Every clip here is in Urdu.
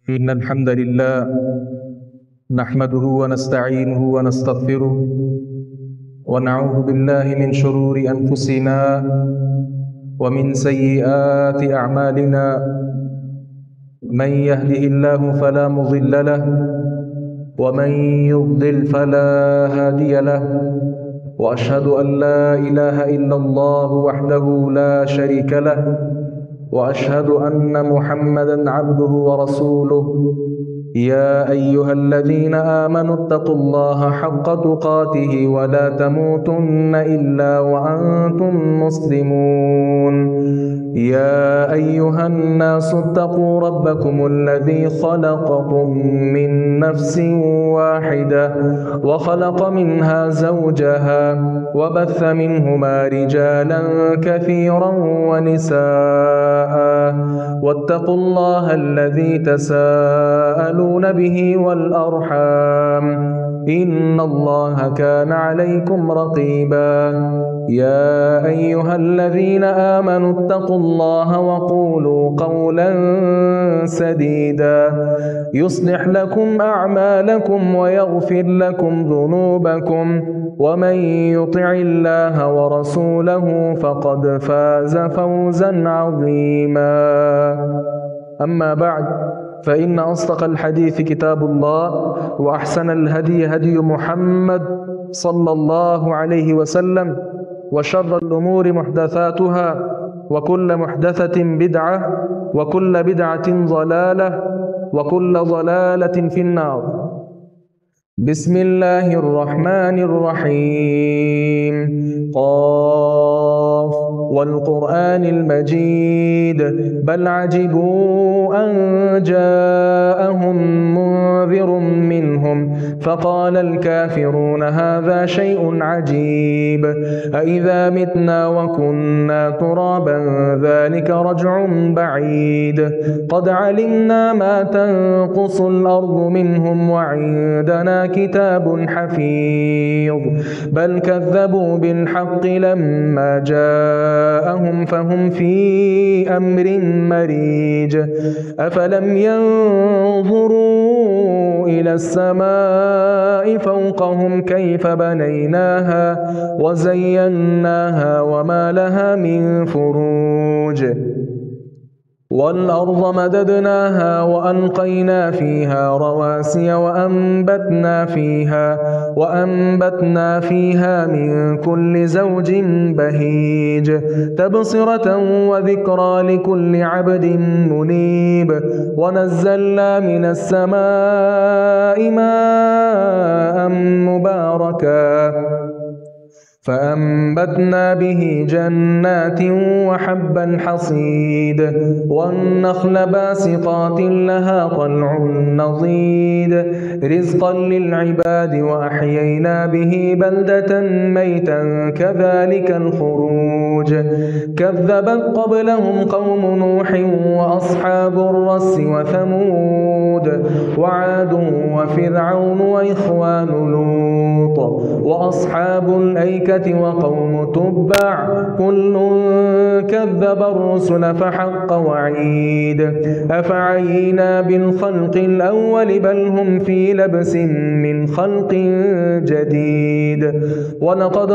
إن الحمد لله نحمده ونستعينه ونستغفره ونعوذ بالله من شرور أنفسنا ومن سيئات أعمالنا. من يهده الله فلا مضل له ومن يضلل فلا هادي له، وأشهد أن لا إله إلا الله وحده لا شريك له، وأشهد أن محمدًا عبده ورسوله. يا أيها الذين آمنوا اتقوا الله حق تقاته ولا تموتن إلا وأنتم مسلمون. يا أيها الناس اتقوا ربكم الذي خلقكم من نفس واحدة وخلق منها زوجها وبث منهما رجالا كثيرا ونساء، واتقوا الله الذي تساءلون به والأرحام، إن الله كان عليكم رقيبا. يا أيها الذين آمنوا اتقوا الله وقولوا قولا سديدا يصلح لكم أعمالكم ويغفر لكم ذنوبكم، ومن يطع الله ورسوله فقد فاز فوزا عظيما. أما بعد، فإن أصدق الحديث كتاب الله، وأحسن الهدي هدي محمد صلى الله عليه وسلم، وشر الأمور محدثاتها، وكل محدثة بدعة، وكل بدعة ضلالة، وكل ضلالة في النار. بسم الله الرحمن الرحيم. قاف والقرآن المجيد بل عجبوا أن جاءهم منذر منهم فقال الكافرون هذا شيء عجيب أإذا متنا وكنا ترابا ذلك رجع بعيد قد علمنا ما تنقص الأرض منهم وعندنا كتاب حفيظ بل كذبوا بالحق لما جاءهم فهم في أمر مريج أفلم ينظروا إلى السماء فوقهم كيف بنيناها وزيناها وما لها من فروج والأرض مددناها وألقينا فيها رواسي وأنبتنا فيها من كل زوج بهيج تبصرة وذكرى لكل عبد منيب ونزلنا من السماء ماء مباركا فأنبتنا به جنات وحب الحصيد والنخل باسقات لها طلع نضيد رزقا للعباد وأحيينا به بلدة ميتا كذلك الخروج كذبت قبلهم قوم نوح وأصحاب الرس وثمود وعاد وفرعون وإخوان لوط وأصحاب الأيكة وقوم تبع كل كذب الرسل فحق وعيد أفعينا بالخلق الأول بل هم في لبس من خلق جديد ولقد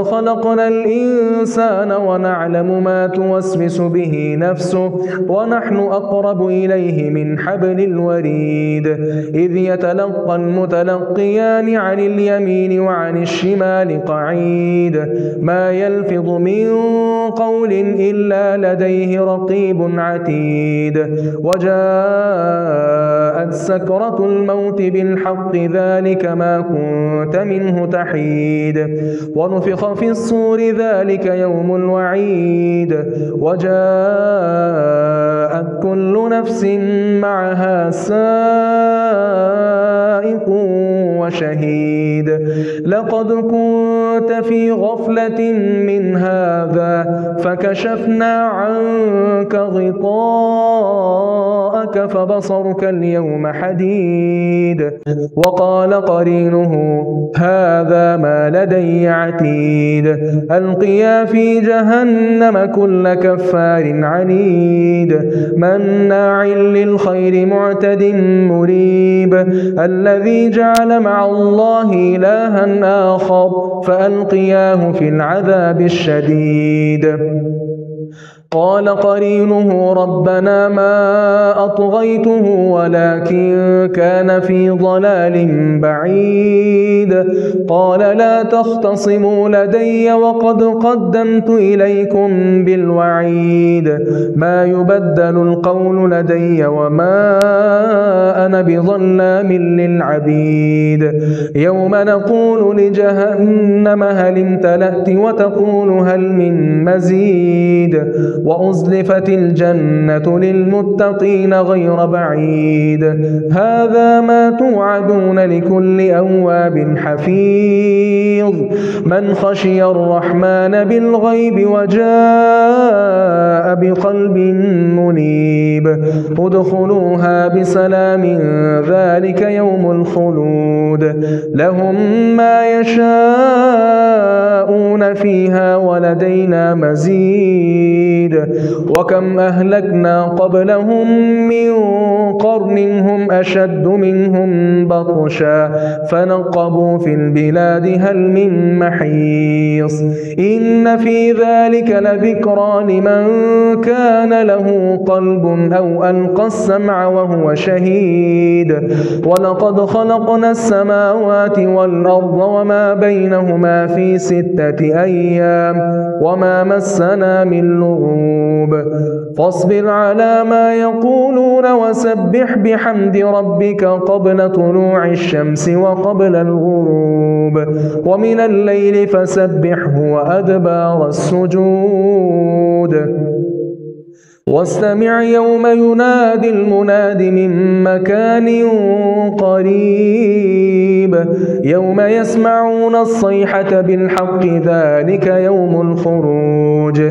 خلقنا الإنسان ونعلم ما توسوس به نفسه ونحن أقرب إليه من حبل الوريد إذ يتلقى المتلقيان عن اليمين وعن الشمال قعيد ما يلفظ من قول إلا لديه رقيب عتيد وجاءت سكرة الموت بالحق ذلك ما كنت منه تحيد ونفخ في الصور ذلك يوم الوعيد وجاءت كل نفس معها سائق وشهيد لقد كنت كنت في غفلة من هذا فكشفنا عنك غطاءك فبصرك اليوم حديد. وقال قرينه هذا ما لدي عتيد. ألقيا في جهنم كل كفار عنيد مناع للخير معتد مريب الذي جعل مع الله إلها آخر فألقياه في العذاب الشديد. قال قرينه ربنا ما أطغيته ولكن كان في ضلال بعيد. قال لا تختصموا لدي وقد قدمت إليكم بالوعيد ما يبدل القول لدي وما أنا بظلام للعبيد. يوم نقول لجهنم هل امتلأت وتقول هل من مزيد وأزلفت الجنة للمتقين غير بعيد. هذا ما توعدون لكل أواب حفيظ من خشي الرحمن بالغيب وجاء بقلب منيب. ادخلوها بسلام ذلك يوم الخلود لهم ما يشاءون فيها ولدينا مزيد. وكم أهلكنا قبلهم من قرن هم أشد منهم بطشا فنقبوا في البلاد هل من محيص. إن في ذلك لذكرى لمن كان له قلب أو ألقى السمع وهو شهيد. ولقد خلقنا السماوات والأرض وما بينهما في 6 أيام وما مسنا من لغوب. فاصبر على ما يقولون وسبح بحمد ربك قبل طلوع الشمس وقبل الغروب ومن الليل فسبحه وأدبار السجود. واستمع يوم ينادي المناد من مكان قريب يوم يسمعون الصيحة بالحق ذلك يوم الخروج.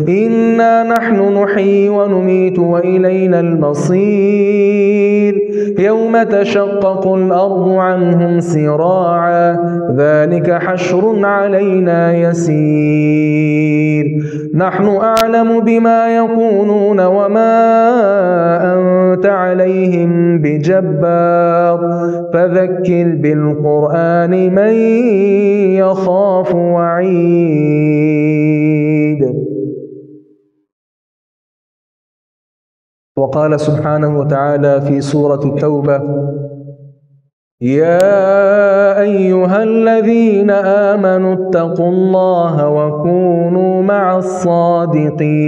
إنا نحن نحيي ونميت وإلينا المصير. يوم تشقق الأرض عنهم سراعا ذلك حشر علينا يسير. نحن أعلم بما يقولون وما أنت عليهم بجبار فذكر بالقرآن من يخاف وعيد. وقال سبحانه وتعالى في سورة التوبة يا أيها الذين آمنوا اتقوا الله وكونوا مع الصادقين.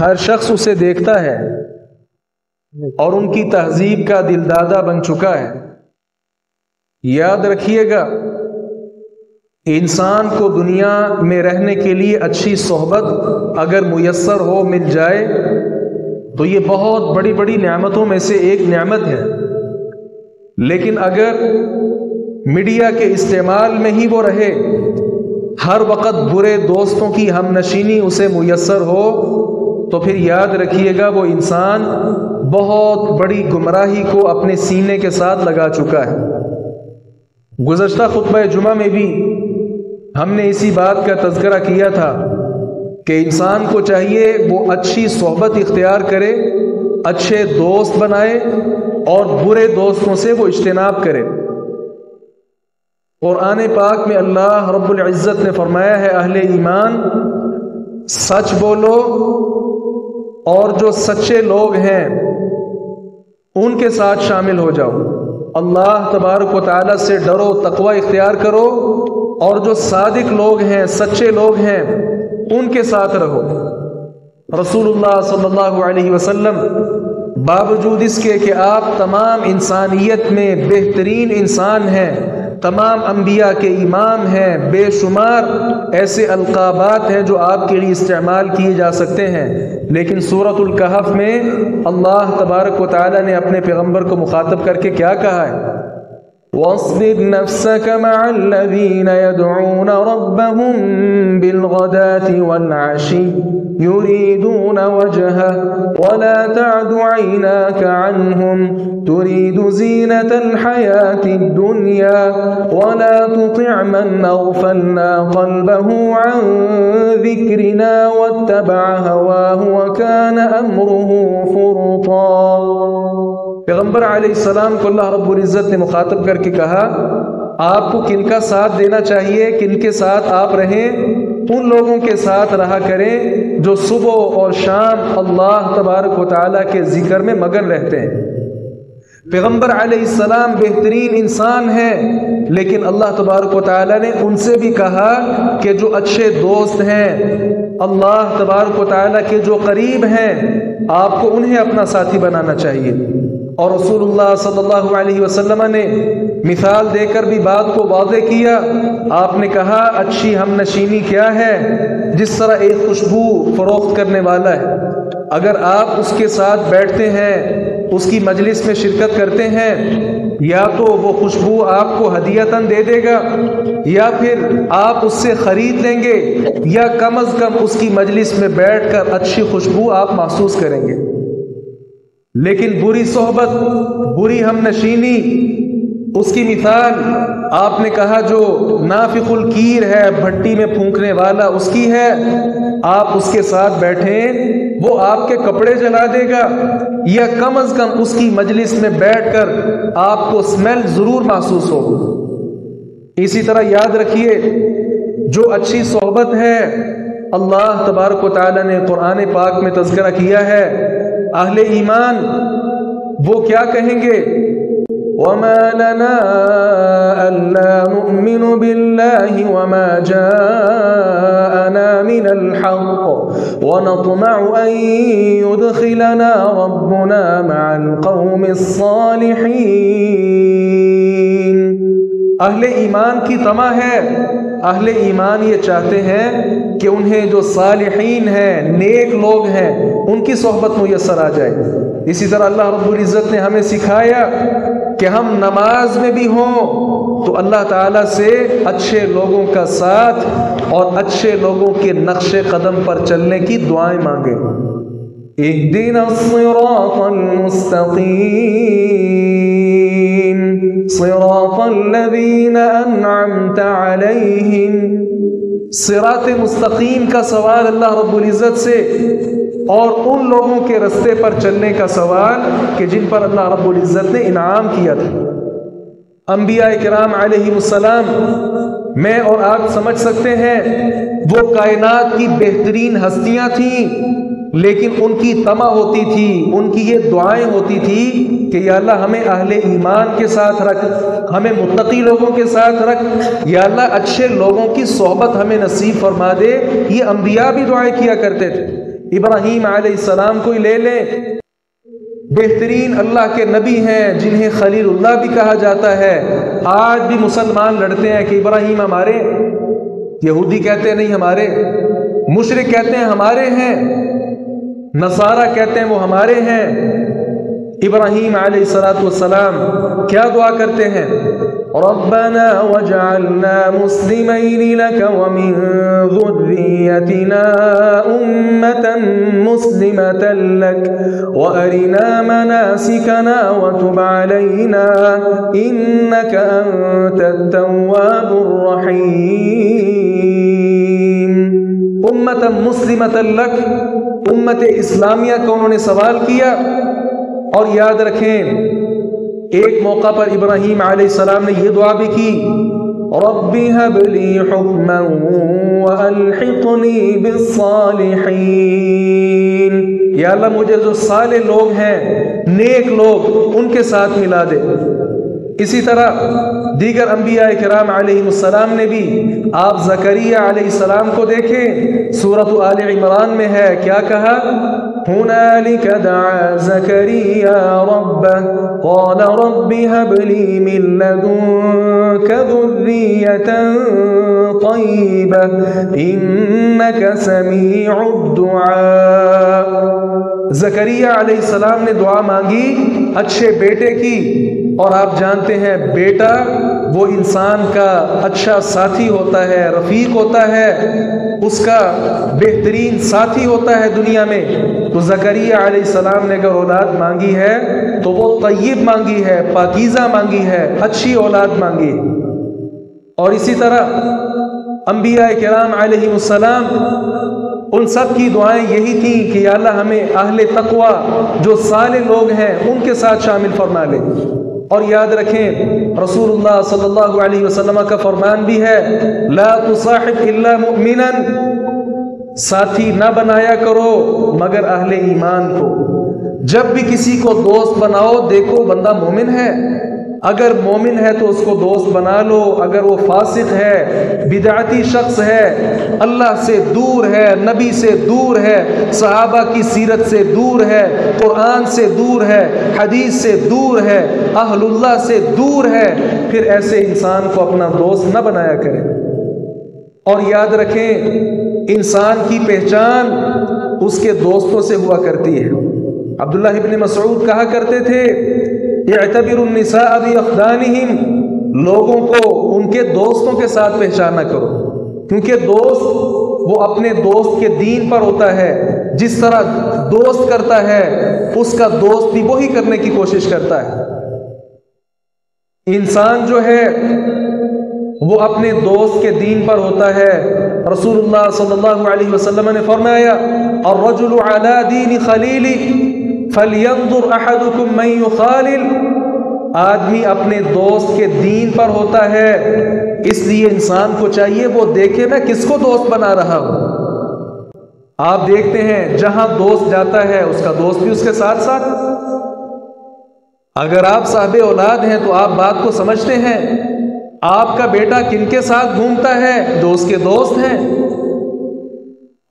ہر شخص اسے دیکھتا ہے اور ان کی تہذیب کا دلدادہ بن چکا ہے۔ یاد رکھیے گا، انسان کو دنیا میں رہنے کے لیے اچھی صحبت اگر میسر ہو، مل جائے، تو یہ بہت بڑی بڑی نعمتوں میں سے ایک نعمت ہے۔ لیکن اگر میڈیا کے استعمال میں ہی وہ رہے، ہر وقت برے دوستوں کی ہم نشینی اسے میسر ہو، تو پھر یاد رکھیے گا وہ انسان بہت بڑی گمراہی کو اپنے سینے کے ساتھ لگا چکا ہے۔ گزشتہ خطبہ جمعہ میں بھی ہم نے اسی بات کا تذکرہ کیا تھا کہ انسان کو چاہیے وہ اچھی صحبت اختیار کرے، اچھے دوست بنائے اور برے دوستوں سے وہ اجتناب کرے۔ قرآن پاک میں اللہ رب العزت نے فرمایا ہے، اہل ایمان سچ بولو اور جو سچے لوگ ہیں ان کے ساتھ شامل ہو جاؤ۔ اللہ تبارک و تعالیٰ سے ڈرو، تقوی اختیار کرو، اور جو صادق لوگ ہیں، سچے لوگ ہیں، ان کے ساتھ رہو۔ رسول اللہ صلی اللہ علیہ وسلم باوجود اس کے کہ آپ تمام انسانیت میں بہترین انسان ہیں، تمام انبیاء کے امام ہیں، بے شمار ایسے القابات ہیں جو آپ کے لیے استعمال کیے جا سکتے ہیں، لیکن سورۃ الکہف میں اللہ تبارک و تعالی نے اپنے پیغمبر کو مخاطب کر کے کیا کہا ہے؟ وَاصْبِرْ نَفْسَكَ مَعَ الَّذِينَ يَدْعُونَ رَبَّهُمْ بِالْغَدَاةِ وَالْعَشِيِّ يُرِيدُونَ وَجْهَهُ وَلَا تَعْدُ عَيْنَاكَ عَنْهُمْ تُرِيدُ زِينَةَ الْحَيَاةِ الدُّنْيَا وَلَا تُطِعْ مَنْ أَغْفَلْنَا قَلْبَهُ عَنْ ذِكْرِنَا وَاتَّبَعَ هَوَاهُ وَكَانَ أَمْرُهُ فُرُطًا۔ پیغمبر علیہ السلام کو اللہ رب العزت نے مخاطب کر کے کہا، آپ کو کن کا ساتھ دینا چاہیے، کن کے ساتھ آپ رہیں؟ ان لوگوں کے ساتھ رہا کریں جو صبح اور شام اللہ تبارک و تعالیٰ کے ذکر میں مگن رہتے ہیں۔ پیغمبر علیہ السلام بہترین انسان ہیں، لیکن اللہ تبارک و تعالیٰ نے ان سے بھی کہا کہ جو اچھے دوست ہیں، اللہ تبارک و تعالیٰ کے جو قریب ہیں، آپ کو انہیں اپنا ساتھی بنانا چاہیے۔ اور رسول اللہ صلی اللہ علیہ وسلم نے مثال دے کر بھی بات کو واضح کیا۔ آپ نے کہا اچھی ہم نشینی کیا ہے؟ جس طرح ایک خوشبو فروخت کرنے والا ہے، اگر آپ اس کے ساتھ بیٹھتے ہیں، اس کی مجلس میں شرکت کرتے ہیں، یا تو وہ خوشبو آپ کو ہدیتاً دے دے گا، یا پھر آپ اس سے خرید لیں گے، یا کم از کم اس کی مجلس میں بیٹھ کر اچھی خوشبو آپ محسوس کریں گے۔ لیکن بری صحبت، بری ہم نشینی، اس کی مثال آپ نے کہا جو نافخ الکیر ہے، بھٹی میں پھونکنے والا، اس کی ہے۔ آپ اس کے ساتھ بیٹھیں، وہ آپ کے کپڑے جلا دے گا، یا کم از کم اس کی مجلس میں بیٹھ کر آپ کو اسمیل ضرور محسوس ہو۔ اسی طرح یاد رکھیے، جو اچھی صحبت ہے، اللہ تبارک و تعالی نے قرآن پاک میں تذکرہ کیا ہے، اہل ایمان وہ کیا کہیں گے؟ وَمَا لَنَا أَلَّا نُؤْمِنُ بِاللَّهِ وَمَا جَاءَنَا مِنَ الْحَقِّ وَنَطْمَعُ أَن يُدْخِلَنَا رَبُّنَا مَعَ الْقَوْمِ الصَّالِحِينَ۔ اہل ایمان کی طمع ہے، اہل ایمان یہ چاہتے ہیں کہ انہیں جو صالحین ہیں، نیک لوگ ہیں، ان کی صحبت میسر آ جائے۔ اسی طرح اللہ رب العزت نے ہمیں سکھایا کہ ہم نماز میں بھی ہوں تو اللہ تعالیٰ سے اچھے لوگوں کا ساتھ اور اچھے لوگوں کے نقش قدم پر چلنے کی دعائیں مانگیں۔ اهدنا الصراط المستقيم صراط الذين أنعمت عليهم۔ صراط مستقیم کا سوال اللہ رب العزت سے، اور ان لوگوں کے رستے پر چلنے کا سوال کہ جن پر اللہ رب العزت نے انعام کیا تھا۔ انبیاء کرام علیہ السلام میں اور آپ سمجھ سکتے ہیں وہ کائنات کی بہترین ہستیاں تھیں، لیکن ان کی طمع ہوتی تھی، ان کی یہ دعائیں ہوتی تھی کہ یا اللہ ہمیں اہل ایمان کے ساتھ رکھ، ہمیں متقی لوگوں کے ساتھ رکھ، یا اللہ اچھے لوگوں کی صحبت ہمیں نصیب فرما دے۔ یہ انبیاء بھی دعائیں کیا کرتے تھے۔ ابراہیم علیہ السلام کو ہی لے لیں، بہترین اللہ کے نبی ہیں جنہیں خلیل اللہ بھی کہا جاتا ہے۔ آج بھی مسلمان لڑتے ہیں کہ ابراہیم ہمارے، یہودی کہتے ہیں نہیں ہمارے، مشرک کہتے ہیں ہمارے ہیں، نصارہ کہتے ہیں وہ ہمارے ہیں۔ ابراہیم علیہ السلام کیا دعا کرتے ہیں؟ ربنا وجعلنا مسلمین لک ومن ذریتنا امة مسلمة لک وارنا مناسکنا وتب علینا انک انت التواب الرحیم۔ امة مسلمة لک، امت اسلامیہ کا انہوں نے سوال کیا۔ اور یاد رکھیں ایک موقع پر ابراہیم علیہ السلام نے یہ دعا بھی کی، رب هب لی حکما والحقنی بالصالحین، یا اللہ مجھے جو صالح لوگ ہیں، نیک لوگ، ان کے ساتھ ملا دے۔ اسی طرح دیگر انبیاء کرام علیہ السلام نے بھی، آپ زکریا علیہ السلام کو دیکھیں، سورۃ آل عمران میں ہے، کیا کہا؟ هنالك دعا زكريا ربه قال رب هب لي من لدنك ذرية طيبة إنك سميع الدعاء۔ زکریا علیہ السلام نے دعا مانگی اچھے بیٹے کی، اور آپ جانتے ہیں بیٹا وہ انسان کا اچھا ساتھی ہوتا ہے، رفیق ہوتا ہے، اس کا بہترین ساتھی ہوتا ہے دنیا میں۔ تو زکریا علیہ السلام نے اگر اولاد مانگی ہے تو وہ طیب مانگی ہے، پاکیزہ مانگی ہے، اچھی اولاد مانگی ہے۔ اور اسی طرح انبیاء کرام علیہ السلام، ان سب کی دعائیں یہی تھیں کہ یا اللہ ہمیں اہل تقوی جو صالح لوگ ہیں ان کے ساتھ شامل فرما لے۔ اور یاد رکھیں رسول اللہ صلی اللہ علیہ وسلم کا فرمان بھی ہے، لا تصاحب الا مؤمنا، ساتھی نہ بنایا کرو مگر اہل ایمان کو۔ جب بھی کسی کو دوست بناؤ دیکھو بندہ مومن ہے، اگر مومن ہے تو اس کو دوست بنا لو، اگر وہ فاسق ہے، بدعتی شخص ہے، اللہ سے دور ہے، نبی سے دور ہے، صحابہ کی سیرت سے دور ہے، قرآن سے دور ہے، حدیث سے دور ہے، اہل اللہ سے دور ہے، پھر ایسے انسان کو اپنا دوست نہ بنایا کرے۔ اور یاد رکھیں انسان کی پہچان اس کے دوستوں سے ہوا کرتی ہے۔ عبداللہ ابن مسعود کہا کرتے تھے، اعتبروا النساء بأخدانہم، لوگوں کو ان کے دوستوں کے ساتھ پہچانا کرو، کیونکہ دوست وہ اپنے دوست کے دین پر ہوتا ہے، جس طرح دوست کرتا ہے اس کا دوست بھی وہی کرنے کی کوشش کرتا ہے۔ انسان جو ہے وہ اپنے دوست کے دین پر ہوتا ہے۔ رسول اللہ صلی اللہ علیہ وسلم نے فرمایا، الرجل علی دین خلیلی فَلْيَنْظُرْ أَحَدُكُمْ مَنْ يُخَالِلْ، آدمی اپنے دوست کے دین پر ہوتا ہے، اس لیے انسان کو چاہیے وہ دیکھے میں کس کو دوست بنا رہا ہوں۔ آپ دیکھتے ہیں جہاں دوست جاتا ہے اس کا دوست بھی اس کے ساتھ ساتھ۔ اگر آپ صاحب اولاد ہیں تو آپ بات کو سمجھتے ہیں، آپ کا بیٹا کن کے ساتھ گھومتا ہے؟ جو اس کے دوست ہیں،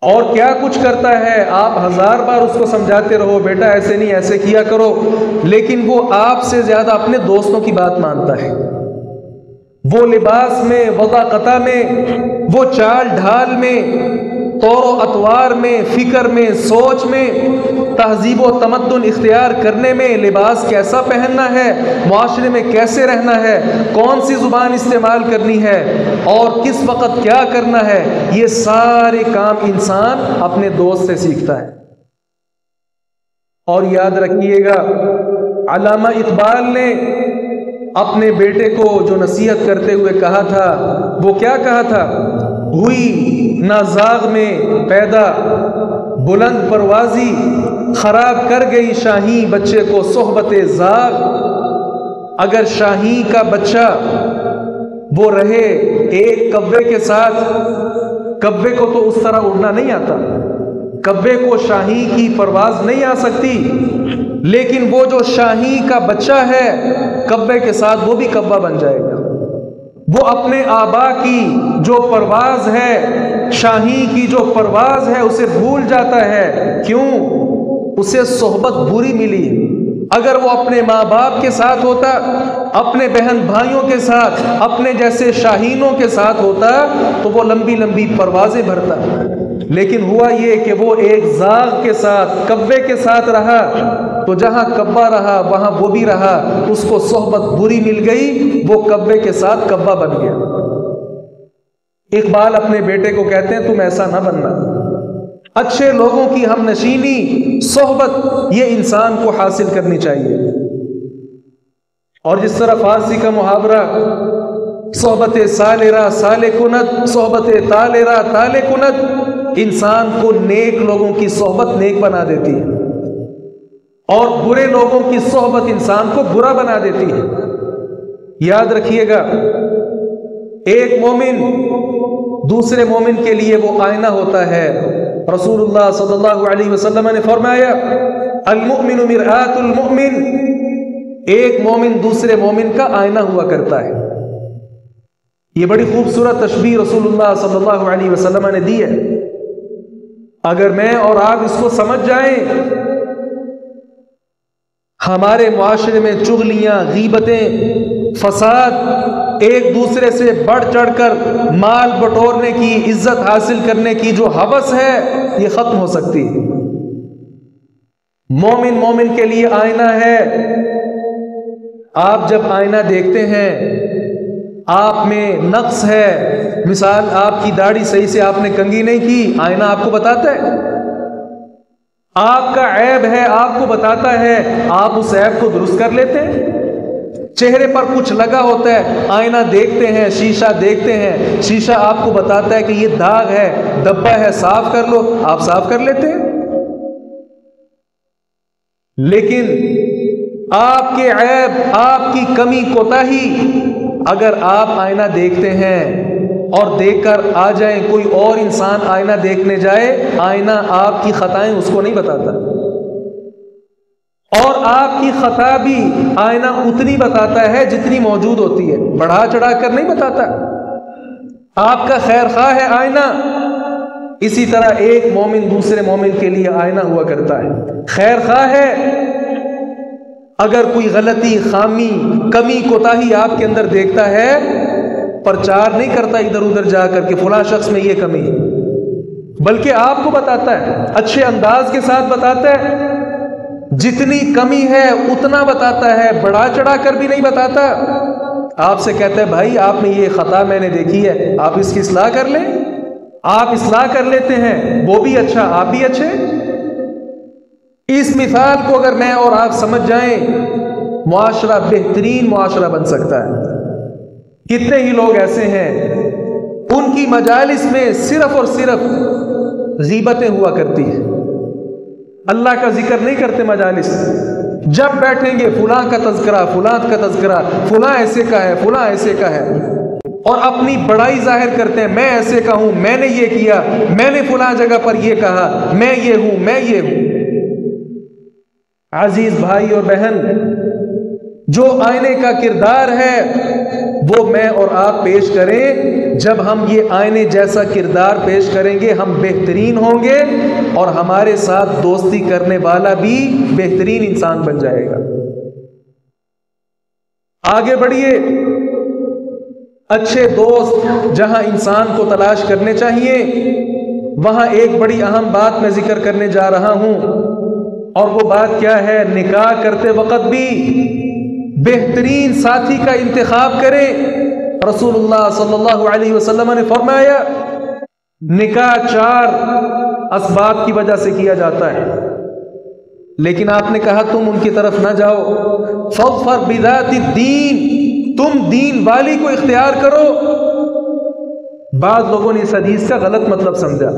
اور کیا کچھ کرتا ہے، آپ 1000 بار اس کو سمجھاتے رہو بیٹا ایسے نہیں ایسے کیا کرو، لیکن وہ آپ سے زیادہ اپنے دوستوں کی بات مانتا ہے۔ وہ لباس میں، وضاقتہ میں، وہ چال ڈھال میں، طور و اطوار میں، فکر میں، سوچ میں، تہذیب و تمدن اختیار کرنے میں، لباس کیسا پہننا ہے، معاشرے میں کیسے رہنا ہے، کون سی زبان استعمال کرنی ہے، اور کس وقت کیا کرنا ہے، یہ سارے کام انسان اپنے دوست سے سیکھتا ہے۔ اور یاد رکھیے گا علامہ اقبال نے اپنے بیٹے کو جو نصیحت کرتے ہوئے کہا تھا، وہ کیا کہا تھا؟ ہوئی نازاغ میں پیدا بلند پروازی، خراب کر گئی شاہین بچے کو صحبت زاغ۔ اگر شاہین کا بچہ وہ رہے ایک کوے کے ساتھ، کوے کو تو اس طرح اڑنا نہیں آتا، کوے کو شاہین کی پرواز نہیں آ سکتی، لیکن وہ جو شاہین کا بچہ ہے کوے کے ساتھ وہ بھی کوہ بن جائے گا۔ وہ اپنے آبا کی جو پرواز ہے، شاہی کی جو پرواز ہے، اسے بھول جاتا ہے۔ کیوں؟ اسے صحبت بری ملی۔ اگر وہ اپنے ماں باپ کے ساتھ ہوتا، اپنے بہن بھائیوں کے ساتھ، اپنے جیسے شاہینوں کے ساتھ ہوتا تو وہ لمبی لمبی پروازیں بھرتا، لیکن ہوا یہ کہ وہ ایک زاغ کے ساتھ، کبے کے ساتھ رہا، تو جہاں کبا رہا وہاں وہ بھی رہا، اس کو صحبت بری مل گئی، وہ کبے کے ساتھ کبا بن گیا۔ اقبال اپنے بیٹے کو کہتے ہیں تم ایسا نہ بننا، اچھے لوگوں کی ہم نشینی، صحبت یہ انسان کو حاصل کرنی چاہیے۔ اور جس طرح فارسی کا محاورہ صحبت سالرہ سال کند، صحبت طالرہ طال کند، انسان کو نیک لوگوں کی صحبت نیک بنا دیتی ہے، اور برے لوگوں کی صحبت انسان کو برا بنا دیتی ہے۔ یاد رکھیے گا، ایک مومن دوسرے مومن کے لیے وہ آئینہ ہوتا ہے۔ رسول اللہ صلی اللہ علیہ وسلم نے فرمایا المؤمن مرآۃ المؤمن، ایک مومن دوسرے مومن کا آئینہ ہوا کرتا ہے۔ یہ بڑی خوبصورت تشبیہ رسول اللہ صلی اللہ علیہ وسلم نے دی ہے۔ اگر میں اور آپ اس کو سمجھ جائیں، ہمارے معاشرے میں چغلیاں، غیبتیں، فساد، ایک دوسرے سے بڑھ چڑھ کر مال بٹورنے کی، عزت حاصل کرنے کی جو ہوس ہے، یہ ختم ہو سکتی ہے۔ مومن مومن کے لیے آئینہ ہے۔ آپ جب آئینہ دیکھتے ہیں، آپ میں نقص ہے، مثال آپ کی داڑھی صحیح سے آپ نے کنگھی نہیں کی، آئینہ آپ کو بتاتا ہے۔ آپ کا عیب ہے، آپ کو بتاتا ہے، آپ اس عیب کو درست کر لیتے ہیں۔ چہرے پر کچھ لگا ہوتا ہے، آئینہ دیکھتے ہیں، شیشہ دیکھتے ہیں، شیشہ آپ کو بتاتا ہے کہ یہ داغ ہے، دبا ہے، صاف کر لو، آپ صاف کر لیتے ہیں۔ لیکن آپ کے عیب، آپ کی کمی کوتاہی، اگر آپ آئینہ دیکھتے ہیں اور دیکھ کر آ جائیں، کوئی اور انسان آئینہ دیکھنے جائے، آئینہ آپ کی خطائیں اس کو نہیں بتاتا، اور آپ کی خطا بھی آئینہ اتنی بتاتا ہے جتنی موجود ہوتی ہے، بڑھا چڑھا کر نہیں بتاتا۔ آپ کا خیر خواہ ہے آئینہ، اسی طرح ایک مومن دوسرے مومن کے لیے آئینہ ہوا کرتا ہے، خیر خواہ ہے۔ اگر کوئی غلطی، خامی، کمی، کوتاہی آپ کے اندر دیکھتا ہے، پرچار نہیں کرتا ادھر ادھر جا کر کہ فلاں شخص میں یہ کمی ہے، بلکہ آپ کو بتاتا ہے، اچھے انداز کے ساتھ بتاتا ہے، جتنی کمی ہے اتنا بتاتا ہے، بڑھا چڑھا کر بھی نہیں بتاتا۔ آپ سے کہتا ہے بھائی آپ نے یہ خطا میں نے دیکھی ہے، آپ اس کی اصلاح کر لیں، آپ اصلاح کر لیتے ہیں، وہ بھی اچھا، آپ بھی اچھے۔ اس مثال کو اگر میں اور آپ سمجھ جائیں، معاشرہ بہترین معاشرہ بن سکتا ہے۔ کتنے ہی لوگ ایسے ہیں، ان کی مجالس میں صرف اور صرف غیبتیں ہوا کرتی ہیں، اللہ کا ذکر نہیں کرتے مجالس۔ جب بیٹھیں گے فلاں کا تذکرہ، فلاں کا تذکرہ، فلاں ایسے کا ہے، فلاں ایسے کا ہے، اور اپنی بڑائی ظاہر کرتے ہیں، میں ایسے کا ہوں، میں نے یہ کیا، میں نے فلاں جگہ پر یہ کہا، میں یہ ہوں، میں یہ ہوں۔ عزیز بھائی اور بہن، جو آئینے کا کردار ہے وہ میں اور آپ پیش کریں۔ جب ہم یہ آئینے جیسا کردار پیش کریں گے، ہم بہترین ہوں گے، اور ہمارے ساتھ دوستی کرنے والا بھی بہترین انسان بن جائے گا۔ آگے بڑھیے۔ اچھے دوست جہاں انسان کو تلاش کرنے چاہیے، وہاں ایک بڑی اہم بات میں ذکر کرنے جا رہا ہوں، اور وہ بات کیا ہے؟ نکاح کرتے وقت بھی بہترین ساتھی کا انتخاب کریں۔ رسول اللہ صلی اللہ علیہ وسلم نے فرمایا نکاح 4 اسباب کی وجہ سے کیا جاتا ہے، لیکن آپ نے کہا تم ان کی طرف نہ جاؤ، فاظفر بذات الدین، تم دین والی کو اختیار کرو۔ بعض لوگوں نے اس حدیث کا غلط مطلب سمجھا۔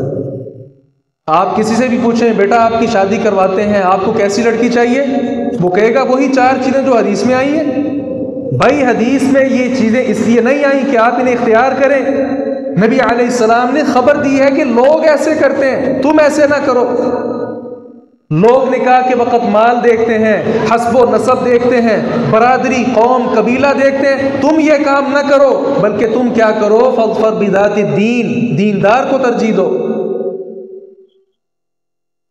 آپ کسی سے بھی پوچھیں بیٹا آپ کی شادی کرواتے ہیں، آپ کو کیسی لڑکی چاہیے، وہ کہے گا وہی 4 چیزیں جو حدیث میں آئی ہیں۔ بھائی حدیث میں یہ چیزیں اس لیے نہیں آئیں کہ آپ انہیں اختیار کریں، نبی علیہ السلام نے خبر دی ہے کہ لوگ ایسے کرتے ہیں، تم ایسے نہ کرو۔ لوگ نکاح کے وقت مال دیکھتے ہیں، حسب و نسب دیکھتے ہیں، برادری، قوم، قبیلہ دیکھتے ہیں. تم یہ کام نہ کرو، بلکہ تم کیا کرو؟ فاظفر بذات الدین، دیندار کو ترجیح دو.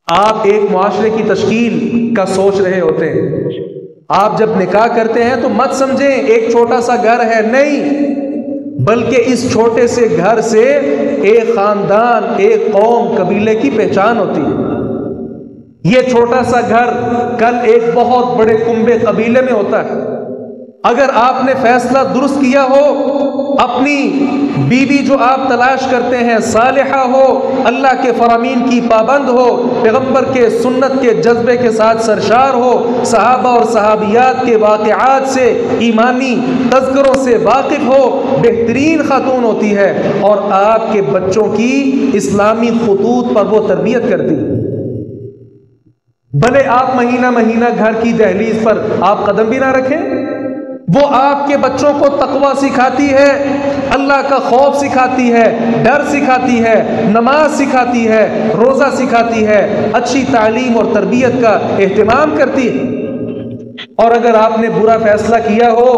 آپ ایک معاشرے کی تشکیل کا سوچ رہے ہوتے ہیں. آپ جب نکاح کرتے ہیں تو مت سمجھیں ایک چھوٹا سا گھر ہے، نہیں، بلکہ اس چھوٹے سے گھر سے ایک خاندان، ایک قوم، قبیلے کی پہچان ہوتی ہے. یہ چھوٹا سا گھر کل ایک بہت بڑے کنبے قبیلے میں ہوتا ہے. اگر آپ نے فیصلہ درست کیا ہو، اپنی بیوی جو آپ تلاش کرتے ہیں صالحہ ہو، اللہ کے فرامین کی پابند ہو، پیغمبر کے سنت کے جذبے کے ساتھ سرشار ہو، صحابہ اور صحابیات کے واقعات سے، ایمانی تذکروں سے واقف ہو، بہترین خاتون ہوتی ہے، اور آپ کے بچوں کی اسلامی خطوط پر وہ تربیت کرتی ہے. بھلے آپ مہینہ مہینہ گھر کی دہلیز پر آپ قدم بھی نہ رکھیں، وہ آپ کے بچوں کو تقوی سکھاتی ہے، اللہ کا خوف سکھاتی ہے، ڈر سکھاتی ہے، نماز سکھاتی ہے، روزہ سکھاتی ہے، اچھی تعلیم اور تربیت کا اہتمام کرتی ہے. اور اگر آپ نے برا فیصلہ کیا ہو،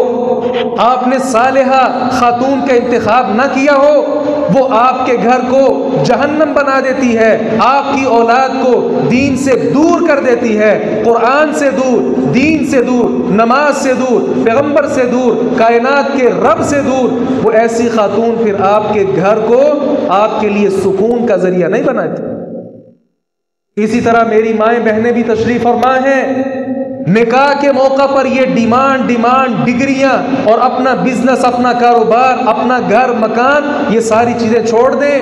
آپ نے صالحہ خاتون کا انتخاب نہ کیا ہو، وہ آپ کے گھر کو جہنم بنا دیتی ہے، آپ کی اولاد کو دین سے دور کر دیتی ہے، قرآن سے دور، دین سے دور، نماز سے دور، پیغمبر سے دور، کائنات کے رب سے دور. وہ ایسی خاتون پھر آپ کے گھر کو آپ کے لیے سکون کا ذریعہ نہیں بناتی. اسی طرح میری مائیں بہنیں بھی تشریف فرما ہیں، نکاح کے موقع پر یہ ڈیمانڈ ڈگریاں اور اپنا بزنس، اپنا کاروبار، اپنا گھر، مکان، یہ ساری چیزیں چھوڑ دیں.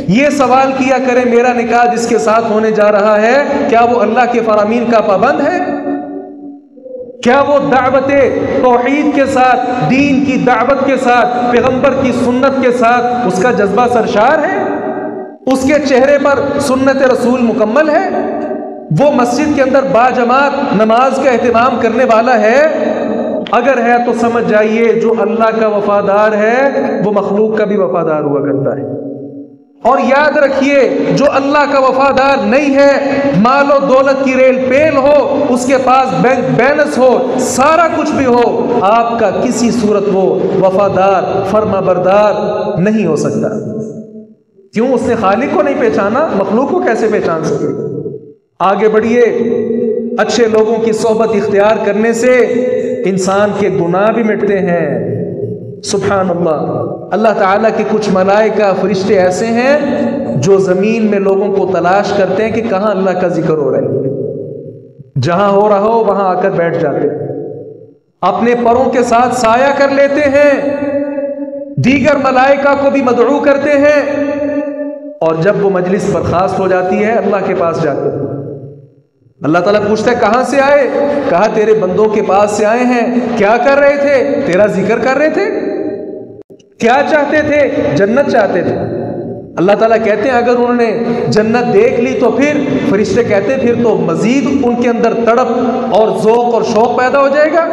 یہ سوال کیا کریں میرا نکاح جس کے ساتھ ہونے جا رہا ہے، کیا وہ اللہ کے فرامین کا پابند ہے؟ کیا وہ دعوت توحید کے ساتھ، دین کی دعوت کے ساتھ، پیغمبر کی سنت کے ساتھ اس کا جذبہ سرشار ہے؟ اس کے چہرے پر سنت رسول مکمل ہے؟ وہ مسجد کے اندر باجماعت نماز کا اہتمام کرنے والا ہے؟ اگر ہے تو سمجھ جائیے جو اللہ کا وفادار ہے وہ مخلوق کا بھی وفادار ہوا کرتا ہے. اور یاد رکھیے جو اللہ کا وفادار نہیں ہے، مال و دولت کی ریل پیل ہو، اس کے پاس بینک بیلنس ہو، سارا کچھ بھی ہو، آپ کا کسی صورت وہ وفادار، فرما بردار نہیں ہو سکتا. کیوں؟ اس نے خالق کو نہیں پہچانا، مخلوق کو کیسے پہچان سکے؟ آگے بڑھیے. اچھے لوگوں کی صحبت اختیار کرنے سے انسان کے گناہ بھی مٹتے ہیں. سبحان اللہ. اللہ تعالیٰ کے کچھ ملائکہ فرشتے ایسے ہیں جو زمین میں لوگوں کو تلاش کرتے ہیں کہ کہاں اللہ کا ذکر ہو رہا ہے، جہاں ہو رہا ہو وہاں آ کر بیٹھ جاتے ہیں، اپنے پروں کے ساتھ سایہ کر لیتے ہیں، دیگر ملائکہ کو بھی مدعو کرتے ہیں، اور جب وہ مجلس برخاست ہو جاتی ہے اللہ کے پاس جاتے ہیں. اللہ تعالیٰ پوچھتا ہے کہاں سے آئے؟ کہا تیرے بندوں کے پاس سے آئے ہیں. کیا کر رہے تھے؟ تیرا ذکر کر رہے تھے. کیا چاہتے تھے؟ جنت چاہتے تھے. اللہ تعالیٰ کہتے ہیں اگر انہوں نے جنت دیکھ لی تو پھر فرشتے کہتے ہیں پھر تو مزید ان کے اندر تڑپ اور ذوق اور شوق پیدا ہو جائے گا.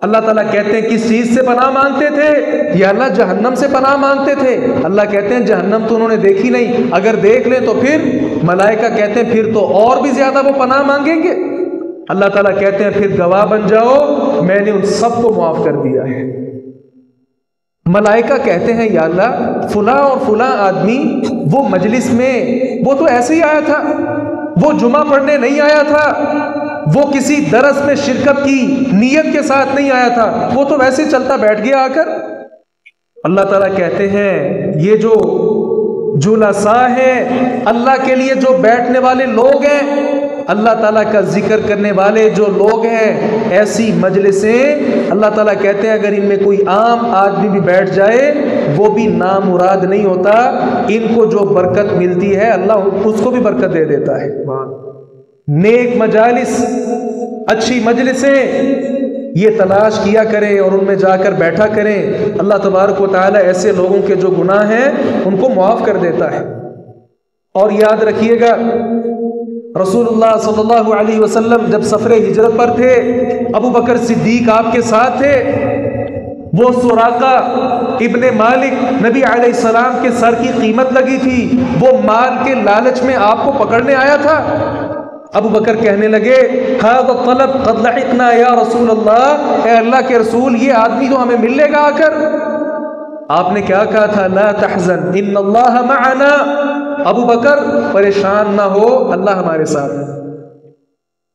اللہ تعالیٰ کہتے ہیں کس چیز سے پناہ مانگتے تھے؟ یا اللہ جہنم سے پناہ مانگتے تھے. اللہ کہتے ہیں جہنم تو انہوں نے دیکھی نہیں، اگر دیکھ لیں تو پھر ملائکہ کہتے ہیں پھر تو اور بھی زیادہ وہ پناہ مانگیں گے. اللہ تعالیٰ کہتے ہیں پھر گواہ بن جاؤ میں نے ان سب کو معاف کر دیا ہے. ملائکہ کہتے ہیں یا اللہ فلاں اور فلاں آدمی وہ مجلس میں وہ تو ایسے ہی آیا تھا، وہ جمعہ پڑھنے نہیں آیا تھا، وہ کسی درس میں شرکت کی نیت کے ساتھ نہیں آیا تھا، وہ تو ویسے چلتا بیٹھ گیا آ کر. اللہ تعالیٰ کہتے ہیں یہ جو جلساء ہیں، اللہ کے لیے جو بیٹھنے والے لوگ ہیں، اللہ تعالیٰ کا ذکر کرنے والے جو لوگ ہیں، ایسی مجلسیں اللہ تعالیٰ کہتے ہیں اگر ان میں کوئی عام آدمی بھی بیٹھ جائے وہ بھی نامراد نہیں ہوتا. ان کو جو برکت ملتی ہے اللہ اس کو بھی برکت دے دیتا ہے. نیک مجالس، اچھی مجلسیں یہ تلاش کیا کریں اور ان میں جا کر بیٹھا کریں. اللہ تبارک و تعالیٰ ایسے لوگوں کے جو گناہ ہیں ان کو معاف کر دیتا ہے. اور یاد رکھیے گا رسول اللہ صلی اللہ علیہ وسلم جب سفر ہجرت پر تھے، ابو بکر صدیق آپ کے ساتھ تھے. وہ سراقہ ابن مالک نبی علیہ السلام کے سر کی قیمت لگی تھی، وہ مال کے لالچ میں آپ کو پکڑنے آیا تھا. ابو بکر کہنے لگے ھذا الطلب قد لحقنا یا رسول اللہ، اے اللہ کے رسول یہ آدمی تو ہمیں مل لے گا آ کر۔ آپ نے کیا کہا تھا؟ لا تحزن ان اللہ معنا، ابو بکر پریشان نہ ہو، اللہ ہمارے ساتھ ہے۔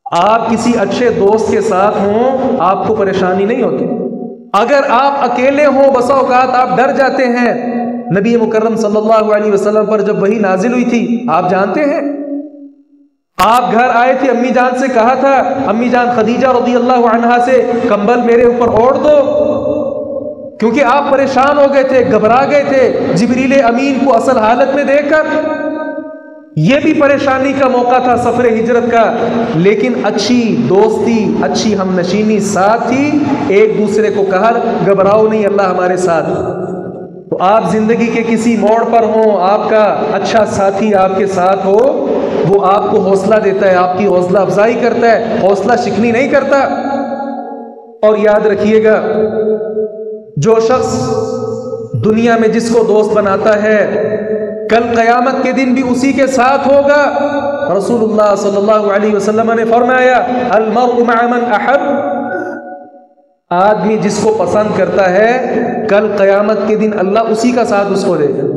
آپ کسی اچھے دوست کے ساتھ ہوں آپ کو پریشانی نہیں ہوتی، اگر آپ اکیلے ہوں بسا اوقات آپ ڈر جاتے ہیں۔ نبی مکرم صلی اللہ علیہ وسلم پر جب وحی نازل ہوئی تھی آپ جانتے ہیں، آپ گھر آئے تھے، امی جان سے کہا تھا امی جان خدیجہ رضی اللہ عنہا سے کمبل میرے اوپر اوڑھ دو، کیونکہ آپ پریشان ہو گئے تھے، گھبرا گئے تھے جبریل امین کو اصل حالت میں دیکھ کر۔ یہ بھی پریشانی کا موقع تھا سفر ہجرت کا، لیکن اچھی دوستی، اچھی ہم نشینی ساتھ تھی، ایک دوسرے کو کہا گھبراؤ نہیں، اللہ ہمارے ساتھ۔ تو آپ زندگی کے کسی موڑ پر ہوں، آپ کا اچھا ساتھی آپ کے ساتھ ہو، وہ آپ کو حوصلہ دیتا ہے، آپ کی حوصلہ افزائی کرتا ہے، حوصلہ شکنی نہیں کرتا۔ اور یاد رکھیے گا جو شخص دنیا میں جس کو دوست بناتا ہے کل قیامت کے دن بھی اسی کے ساتھ ہوگا۔ رسول اللہ صلی اللہ علیہ وسلم نے فرمایا المرء مع من احب، آدمی جس کو پسند کرتا ہے کل قیامت کے دن اللہ اسی کا ساتھ اس کو دے گا۔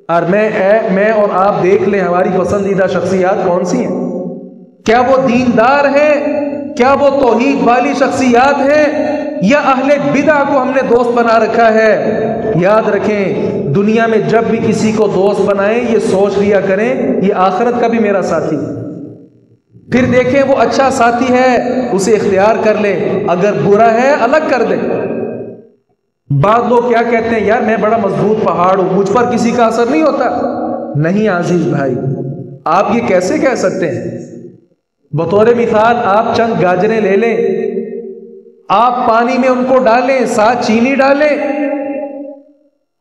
اور میں اور آپ دیکھ لیں ہماری پسندیدہ شخصیات کون سی ہیں، کیا وہ دیندار ہیں، کیا وہ توحید والی شخصیات ہیں، یا اہل بدع کو ہم نے دوست بنا رکھا ہے۔ یاد رکھیں دنیا میں جب بھی کسی کو دوست بنائیں یہ سوچ لیا کریں یہ آخرت کا بھی میرا ساتھی، پھر دیکھیں وہ اچھا ساتھی ہے اسے اختیار کر لیں، اگر برا ہے الگ کر دیں۔ بعض لوگ کیا کہتے ہیں یار میں بڑا مضبوط پہاڑ ہوں مجھ پر کسی کا اثر نہیں ہوتا۔ نہیں عزیز بھائی، آپ یہ کیسے کہہ سکتے ہیں؟ بطور مثال آپ چند گاجریں لے لیں، آپ پانی میں ان کو ڈالیں، ساتھ چینی ڈالیں،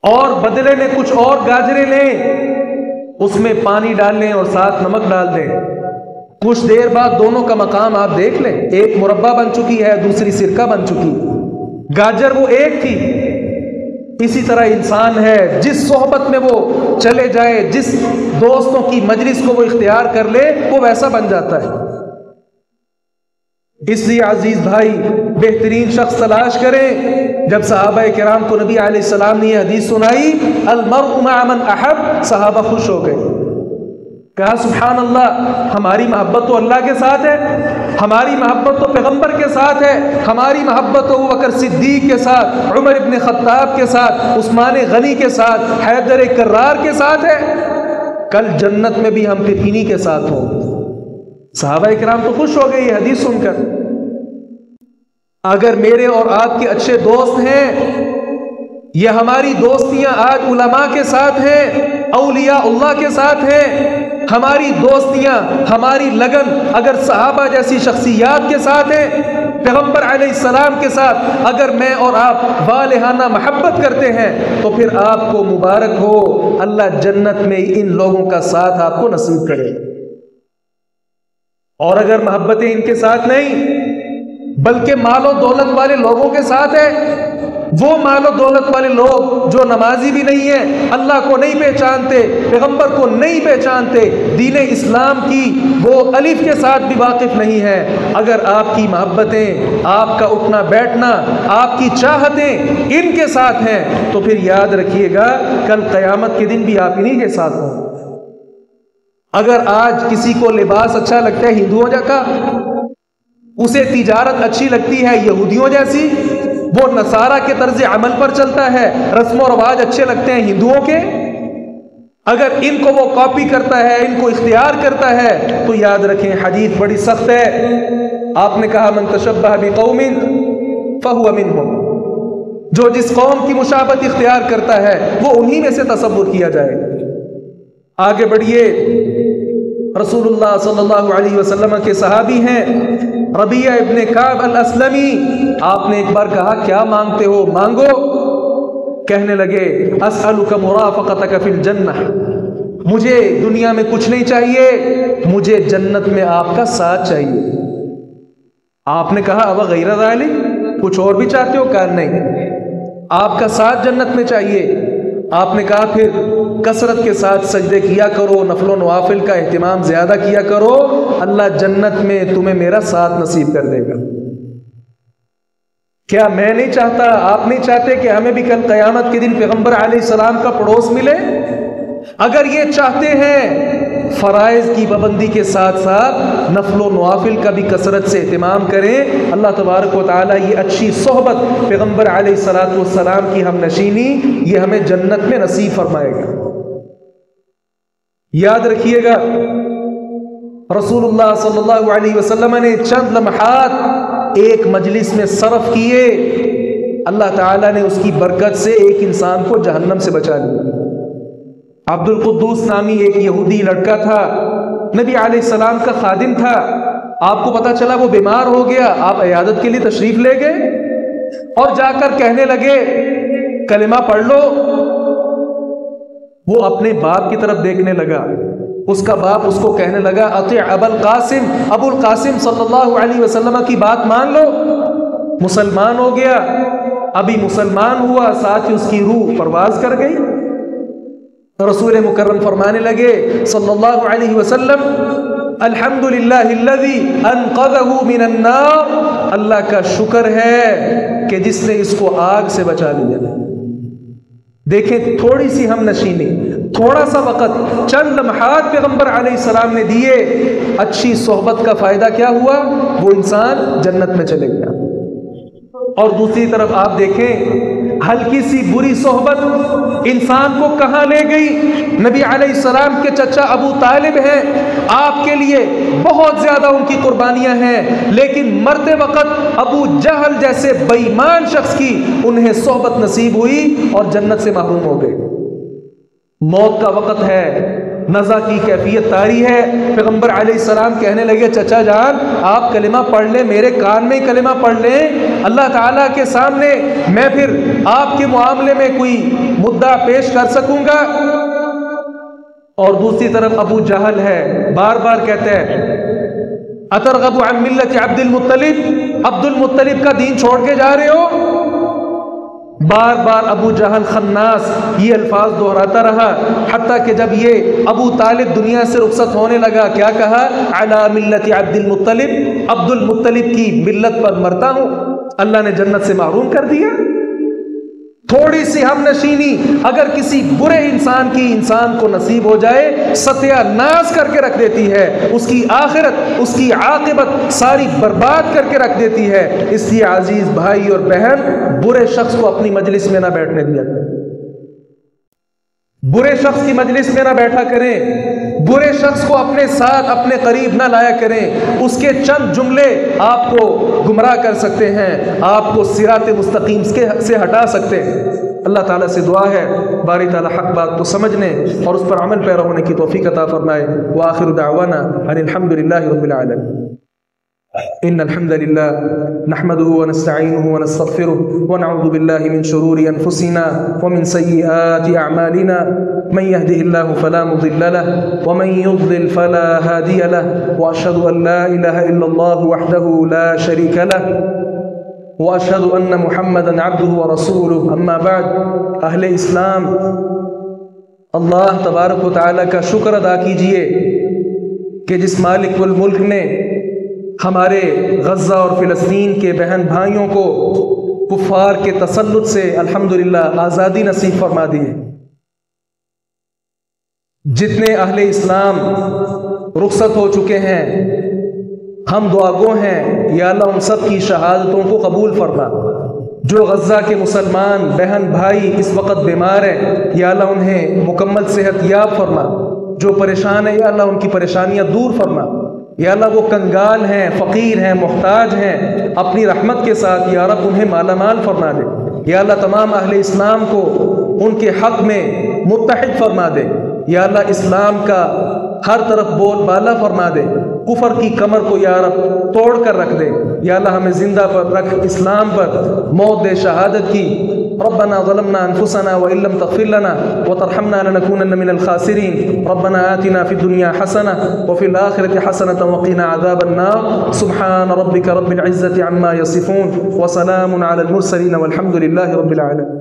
اور بدلے میں کچھ اور گاجریں لیں، اس میں پانی ڈال لیں اور ساتھ نمک ڈال دیں، کچھ دیر بعد دونوں کا مقام آپ دیکھ لیں، ایک مربع بن چکی ہے دوسری سرکہ بن چکی، گاجر وہ ایک تھی۔ اسی طرح انسان ہے، جس صحبت میں وہ چلے جائے، جس دوستوں کی مجلس کو وہ اختیار کر لے وہ ویسا بن جاتا ہے۔ اس لیے عزیز بھائی بہترین شخص تلاش کریں۔ جب صحابہ کرام کو نبی علیہ السلام نے یہ حدیث سنائی المرء مع من احب، صحابہ خوش ہو گئے، کہا سبحان اللہ، ہماری محبت تو اللہ کے ساتھ ہے، ہماری محبت تو پیغمبر کے ساتھ ہے، ہماری محبت تو ابوبکر صدیق کے ساتھ، عمر ابن خطاب کے ساتھ، عثمان غنی کے ساتھ، حیدر کرار کے ساتھ ہے، کل جنت میں بھی ہم پھر انہی کے ساتھ ہوں۔ صحابہ کرام تو خوش ہو گئے یہ حدیث سن کر۔ اگر میرے اور آپ کے اچھے دوست ہیں، یہ ہماری دوستیاں آج علماء کے ساتھ ہیں، اولیاء اللہ کے ساتھ ہیں، ہماری دوستیاں، ہماری لگن اگر صحابہ جیسی شخصیات کے ساتھ ہیں، پیغمبر علیہ السلام کے ساتھ اگر میں اور آپ والہانہ محبت کرتے ہیں تو پھر آپ کو مبارک ہو، اللہ جنت میں ان لوگوں کا ساتھ آپ کو نصیب کرے۔ اور اگر محبتیں ان کے ساتھ نہیں بلکہ مال و دولت والے لوگوں کے ساتھ ہے، وہ مال و دولت والے لوگ جو نمازی بھی نہیں ہیں، اللہ کو نہیں پہچانتے، پیغمبر کو نہیں پہچانتے، دین اسلام کی وہ الف کے ساتھ بھی واقف نہیں ہے، اگر آپ کی محبتیں، آپ کا اٹھنا بیٹھنا، آپ کی چاہتیں ان کے ساتھ ہیں تو پھر یاد رکھیے گا کل قیامت کے دن بھی آپ انہی کے ساتھ ہوں۔ اگر آج کسی کو لباس اچھا لگتا ہے ہندوؤں جیسا، اسے تجارت اچھی لگتی ہے یہودیوں جیسی، وہ نصارہ کے طرز عمل پر چلتا ہے، رسم و رواج اچھے لگتے ہیں ہندوؤں کے، اگر ان کو وہ کاپی کرتا ہے، ان کو اختیار کرتا ہے تو یاد رکھیں حدیث بڑی سخت ہے۔ آپ نے کہا من تشبہ بقوم فہو منہم، جو جس قوم کی مشابہت اختیار کرتا ہے وہ انہی میں سے تصور کیا جائے۔ آگے بڑھیے، رسول اللہ صلی اللہ علیہ وسلم کے صحابی ہیں ربیعہ ابن کعب الاسلمی، آپ نے ایک بار کہا کیا مانگتے ہو؟ مانگو۔ کہنے لگے اسألک مرافقتک فی الجنہ، مجھے دنیا میں کچھ نہیں چاہیے، مجھے جنت میں آپ کا ساتھ چاہیے۔ آپ نے کہا اب غیر ذالک، کچھ اور بھی چاہتے ہو؟ کہا نہیں، آپ کا ساتھ جنت میں چاہیے۔ آپ نے کہا پھر کثرت کے ساتھ سجدے کیا کرو، نفل و نوافل کا اہتمام زیادہ کیا کرو، اللہ جنت میں تمہیں میرا ساتھ نصیب کر دے گا۔ کیا میں نہیں چاہتا، آپ نہیں چاہتے کہ ہمیں بھی کل قیامت کے دن پیغمبر علیہ السلام کا پڑوس ملے؟ اگر یہ چاہتے ہیں فرائض کی پابندی کے ساتھ ساتھ نفل و نوافل کا بھی کثرت سے اہتمام کریں، اللہ تبارک و تعالیٰ یہ اچھی صحبت پیغمبر علیہ السلام کی ہم نشینی یہ ہمیں جنت میں نصیب فرمائے گا۔ یاد رکھیے گا رسول اللہ صلی اللہ علیہ وسلم نے چند لمحات ایک مجلس میں صرف کیے، اللہ تعالیٰ نے اس کی برکت سے ایک انسان کو جہنم سے بچا لیا۔ عبد القدوس نامی ایک یہودی لڑکا تھا، نبی علیہ السلام کا خادم تھا، آپ کو پتا چلا وہ بیمار ہو گیا، آپ عیادت کے لیے تشریف لے گئے اور جا کر کہنے لگے کلمہ پڑھ لو۔ وہ اپنے باپ کی طرف دیکھنے لگا، اس کا باپ اس کو کہنے لگا اطیع ابا القاسم، ابو القاسم صلی اللہ علیہ وسلم کی بات مان لو۔ مسلمان ہو گیا، ابھی مسلمان ہوا ساتھ ہی اس کی روح پرواز کر گئی۔ رسول مکرم فرمانے لگے صلی اللہ علیہ وسلم الحمدللہ الذی انقذہ من النار، اللہ کا شکر ہے کہ جس نے اس کو آگ سے بچا لیا۔ دیکھیں تھوڑی سی ہم نشینی، تھوڑا سا وقت، چند لمحات پیغمبر علیہ السلام نے دیے، اچھی صحبت کا فائدہ کیا ہوا؟ وہ انسان جنت میں چلے گیا۔ اور دوسری طرف آپ دیکھیں ہلکی سی بری صحبت انسان کو کہاں لے گئی؟ نبی علیہ السلام کے چچا ابو طالب ہیں، آپ کے لیے بہت زیادہ ان کی قربانیاں ہیں، لیکن مرتے وقت ابو جہل جیسے بے ایمان شخص کی انہیں صحبت نصیب ہوئی اور جنت سے محروم ہو گئے۔ موت کا وقت ہے، نزع کی کیفیت طاری ہے، پیغمبر علیہ السلام کہنے لگے چچا جان آپ کلمہ پڑھ لیں، میرے کان میں کلمہ پڑھ لیں، اللہ تعالیٰ کے سامنے میں پھر آپ کے معاملے میں کوئی مدعا پیش کر سکوں گا۔ اور دوسری طرف ابو جہل ہے، بار بار کہتے ہیں اترغب عن ملت عبد المطلب، عبد المطلب کا دین چھوڑ کے جا رہے ہو؟ بار بار ابو جہل خناس یہ الفاظ دہراتا رہا، حتیٰ کہ جب یہ ابو طالب دنیا سے رخصت ہونے لگا کیا کہا؟ علی ملت عبد المطلب، عبد المطلب کی ملت پر مرتا ہوں۔ اللہ نے جنت سے محروم کر دیا۔ تھوڑی سی ہم نشینی اگر کسی برے انسان کی انسان کو نصیب ہو جائے، ستیہ ناز کر کے رکھ دیتی ہے، اس کی آخرت، اس کی عاقبت ساری برباد کر کے رکھ دیتی ہے۔ اس لیے عزیز بھائی اور بہن، برے شخص کو اپنی مجلس میں نہ بیٹھنے دیا کریں، برے شخص کی مجلس میں نہ بیٹھا کریں، برے شخص کو اپنے ساتھ اپنے قریب نہ لایا کریں، اس کے چند جملے آپ کو گمراہ کر سکتے ہیں، آپ کو صراط مستقیم سے ہٹا سکتے ہیں۔ اللہ تعالیٰ سے دعا ہے باری تعالیٰ حق بات کو سمجھنے اور اس پر عمل پیرا ہونے کی توفیق عطا فرمائے۔ وآخر دعوانا ان الحمد للہ رب العالمین۔ إن الحمد لله نحمده ونستعينه ونستغفره ونعوذ بالله من شرور أنفسنا ومن سيئات أعمالنا، من يهده الله فلا مضل له ومن يضلل فلا هادي له، وأشهد أن لا إله إلا الله وحده لا شريك له، وأشهد أن محمدا عبده ورسوله، أما بعد۔ أهل اسلام، اللہ تبارک و تعالیٰ کا شکر ادا کیجئے کہ جس مالک الملک نے ہمارے غزہ اور فلسطین کے بہن بھائیوں کو کفار کے تسلط سے الحمدللہ آزادی نصیب فرما دی ہے۔ جتنے اہل اسلام رخصت ہو چکے ہیں ہم دعا گو ہیں، یا اللہ ان سب کی شہادتوں کو قبول فرما۔ جو غزہ کے مسلمان بہن بھائی اس وقت بیمار ہیں، یا اللہ انہیں مکمل صحت یاب فرما۔ جو پریشان ہیں یا اللہ ان کی پریشانیاں دور فرما۔ یا اللہ وہ کنگال ہیں، فقیر ہیں، محتاج ہیں، اپنی رحمت کے ساتھ یا رب انہیں مالا مال فرما دے۔ یا اللہ تمام اہل اسلام کو ان کے حق میں متحد فرما دے۔ یا اللہ اسلام کا ہر طرف بول بالا فرما دے، کفر کی کمر کو یا رب توڑ کر رکھ دے۔ یا اللہ ہمیں زندہ پر رکھ، اسلام پر موت دے شہادت کی۔ ربنا ظلمنا انفسنا وان لم تغفر لنا وترحمنا لنكونن من الخاسرين، ربنا آتنا في الدنيا حسنة وفي الآخرة حسنة وقنا عذاب النار، سبحان ربك رب العزة عما يصفون وسلام على المرسلين والحمد لله رب العالمين۔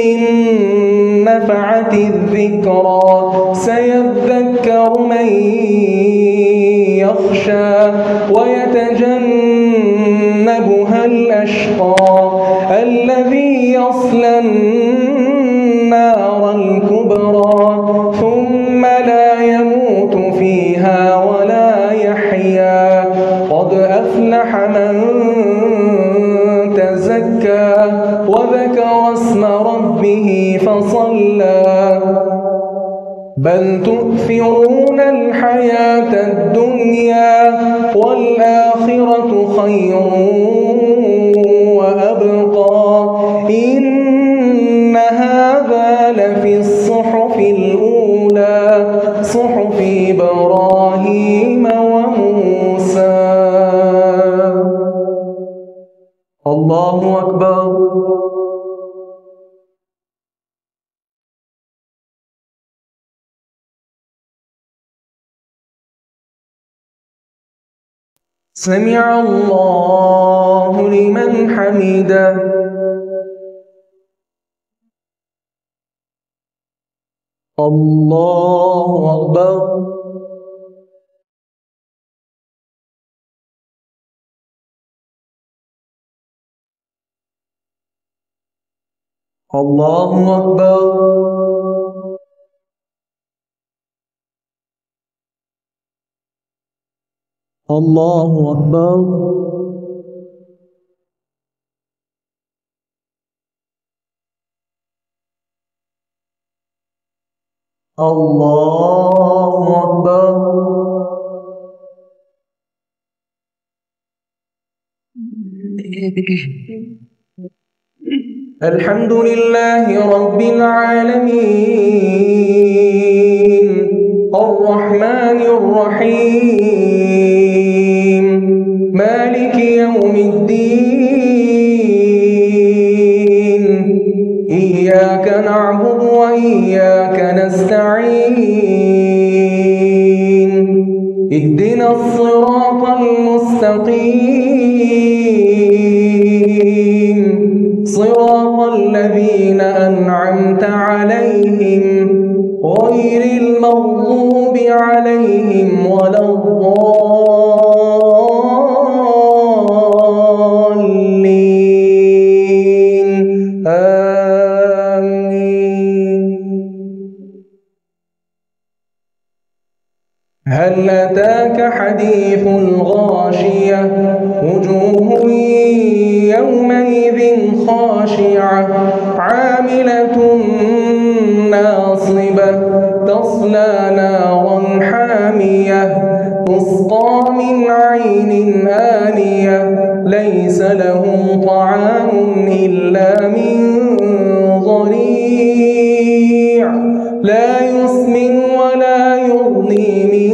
إن نفعت الذكرى، سيذكر من يخشى ويتجنبها الأشقى الذي يصلى النار الكبرى، ثم لا يموت فيها ولا يحيا، قد أفلح من تزكى وذكر اسم ربه فصلى، بل تؤثرون الحياة الدنيا والآخرة خير وأبقى، إن هذا لفي الصحف الأولى، صحف إبراهيم وموسى. الله أكبر. سمع الله لمن حمده. الله أكبر. الله أكبر. الله أكبر. الله أكبر. الحمد لله رب العالمين، الرحمن الرحيم، مالك يوم الدين، إياك نعبد وإياك نستعين، اهدنا الصراط المستقيم، صراط الذين أنعمت عليهم غير المغضوب عليهم ولا الضالين. آمين. هل أتاك حديث الغاشية، وجوه يومئذ خاشعة، عاملة ناصبة، تصلى نارا حامية، تسقى من عين آنية ليس لهم طعام إلا من ضريع لا يسمن ولا يغني من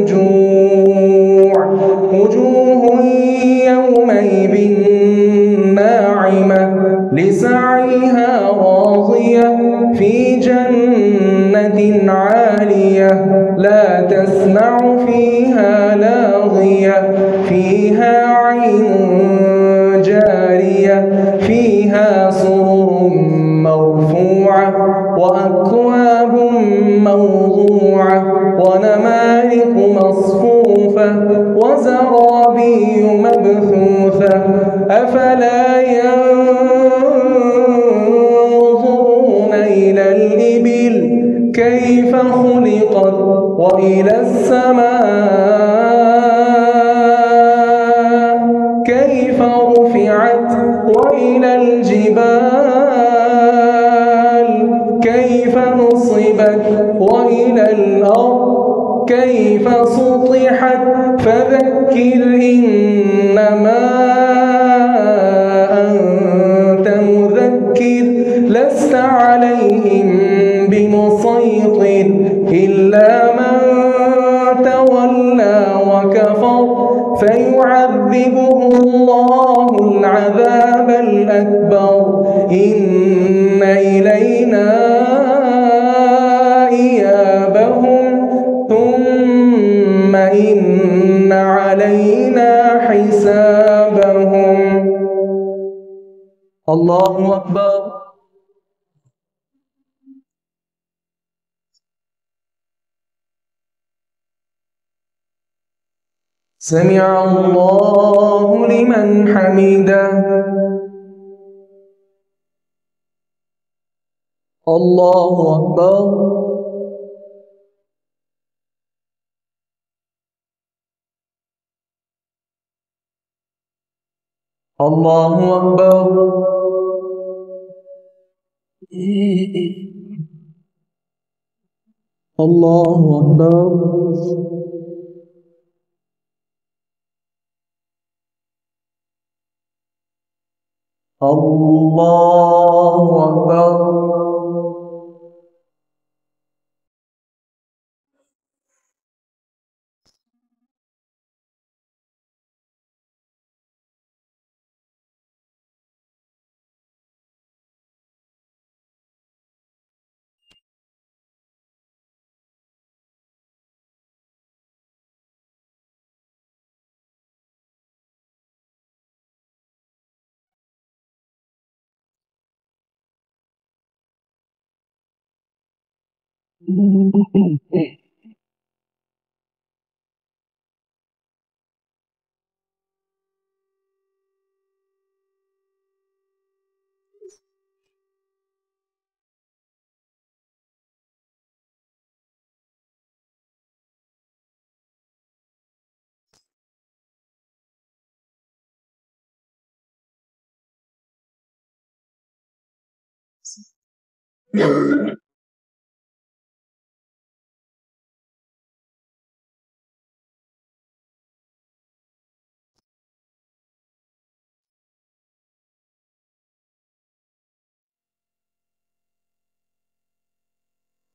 جوع وجوه يومئذ ناعمة لسعيها راضية في جنة عالية لا تسمع فيها لاغية فيها عين جارية فيها سرر مرفوعة وأكواب موضوعة ونمارق مصفوفة وزرابي مبثوثة أفلا ينظرون إلى الإبل كيف خلقت وإلى السماء كيف رفعت وإلى الجبال كيف نصبت وإلى الأرض كيف سطحت فذكر إنما أنت مذكر لست عليهم بمسيطر إلا من تولى وكفر فيعذبه الله العذاب الأكبر إن إلينا إيابهم ثم إن علينا حسابهم. الله أكبر. سمع الله لمن حمده. الله أكبر. الله أكبر. الله أكبر. الله أكبر.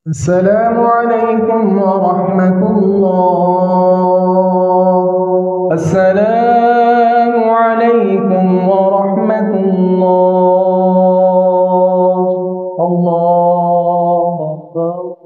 السلام عليكم ورحمة الله. السلام عليكم ورحمة الله. الله أكبر.